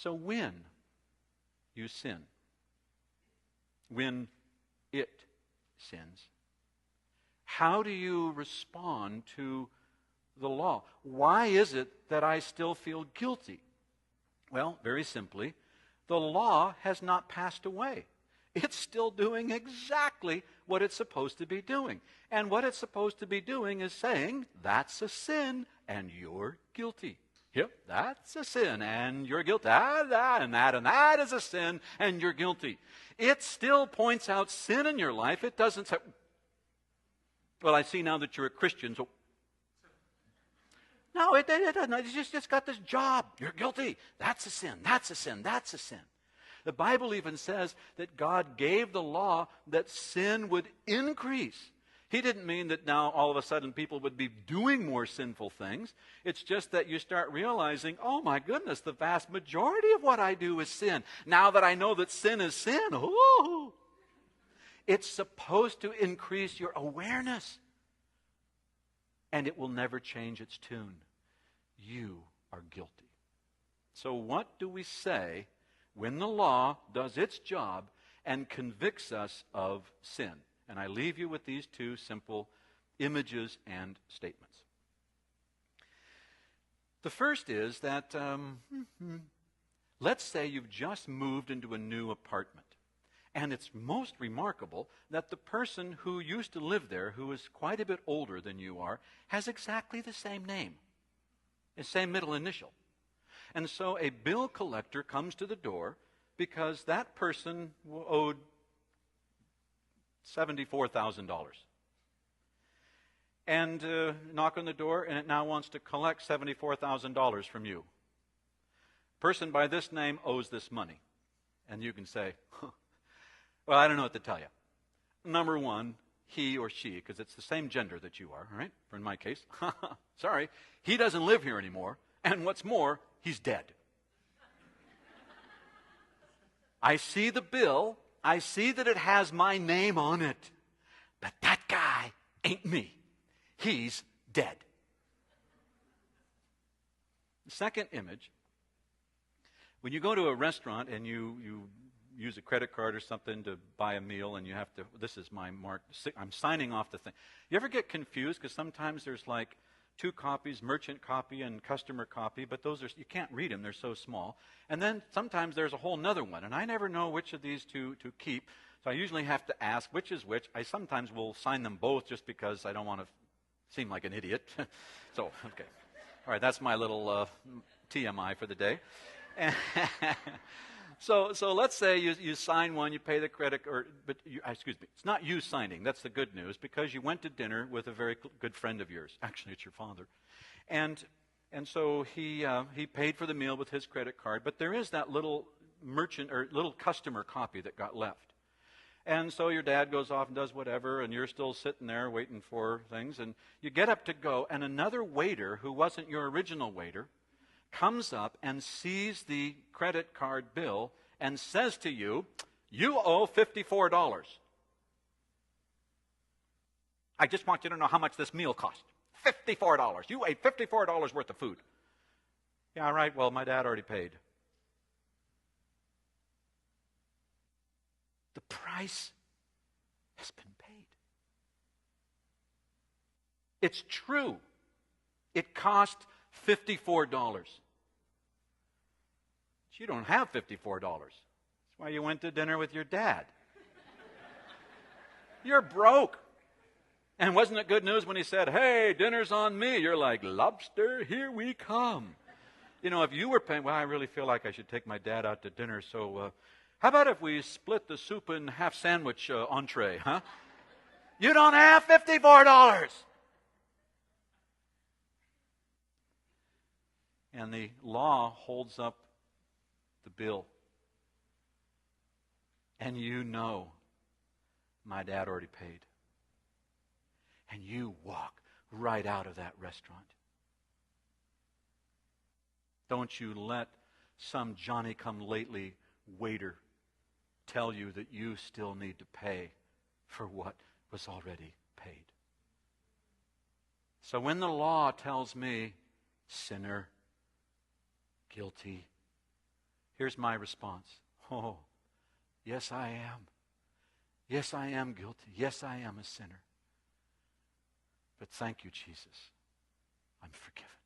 So when you sin, when it sins, how do you respond to the law? Why is it that I still feel guilty? Well, very simply, the law has not passed away. It's still doing exactly what it's supposed to be doing. And what it's supposed to be doing is saying, that's a sin and you're guilty. Yep, that's a sin and you're guilty. And that is a sin and you're guilty. It still points out sin in your life. It doesn't say, well, I see now that you're a Christian, so... No, it doesn't. It's got this job. You're guilty. That's a sin. That's a sin. That's a sin. The Bible even says that God gave the law that sin would increase. He didn't mean that now all of a sudden people would be doing more sinful things. It's just that you start realizing, oh my goodness, the vast majority of what I do is sin. Now that I know that sin is sin, ooh, it's supposed to increase your awareness. And it will never change its tune. You are guilty. So what do we say when the law does its job and convicts us of sin? And I leave you with these two simple images and statements. The first is that, let's say you've just moved into a new apartment. And it's most remarkable that the person who used to live there, who is quite a bit older than you are, has exactly the same name, the same middle initial. And so a bill collector comes to the door because that person owed $74,000. And knock on the door, and it now wants to collect $74,000 from you. Person by this name owes this money. And you can say, well, I don't know what to tell you. Number one, he or she, because it's the same gender that you are, all right? For in my case, sorry, he doesn't live here anymore. And what's more, he's dead. I see the bill. I see that it has my name on it. But that guy ain't me. He's dead. The second image, when you go to a restaurant and you use a credit card or something to buy a meal and you have to, this is my mark, I'm signing off the thing. You ever get confused because sometimes there's like two copies, merchant copy and customer copy, but those are, you can't read them, they're so small. And then sometimes there's a whole nother one, and I never know which of these two to keep, so I usually have to ask which is which. I sometimes will sign them both just because I don't want to seem like an idiot. So, okay. All right, that's my little TMI for the day. So let's say you sign one, you pay the credit, excuse me, it's not you signing, that's the good news, because you went to dinner with a very good friend of yours. Actually, it's your father. And so he paid for the meal with his credit card, but there is that little merchant or little customer copy that got left. And so your dad goes off and does whatever, and you're still sitting there waiting for things, and you get up to go, and another waiter who wasn't your original waiter comes up and sees the credit card bill and says to you, you owe $54. I just want you to know how much this meal cost. $54. You ate $54 worth of food. Yeah, right. Well, my dad already paid. The price has been paid. It's true. It cost $54. You don't have $54. That's why you went to dinner with your dad. You're broke. And wasn't it good news when he said, hey, dinner's on me? You're like, lobster, here we come. You know, if you were paying, well, I really feel like I should take my dad out to dinner, so how about if we split the soup and half sandwich entree, huh? You don't have $54. And the law holds up the bill. And you know my dad already paid. And you walk right out of that restaurant. Don't you let some Johnny-come-lately waiter tell you that you still need to pay for what was already paid. So when the law tells me, sinner, guilty, Here's my response. Oh, yes, I am. Yes, I am guilty. Yes, I am a sinner. But thank you, Jesus. I'm forgiven.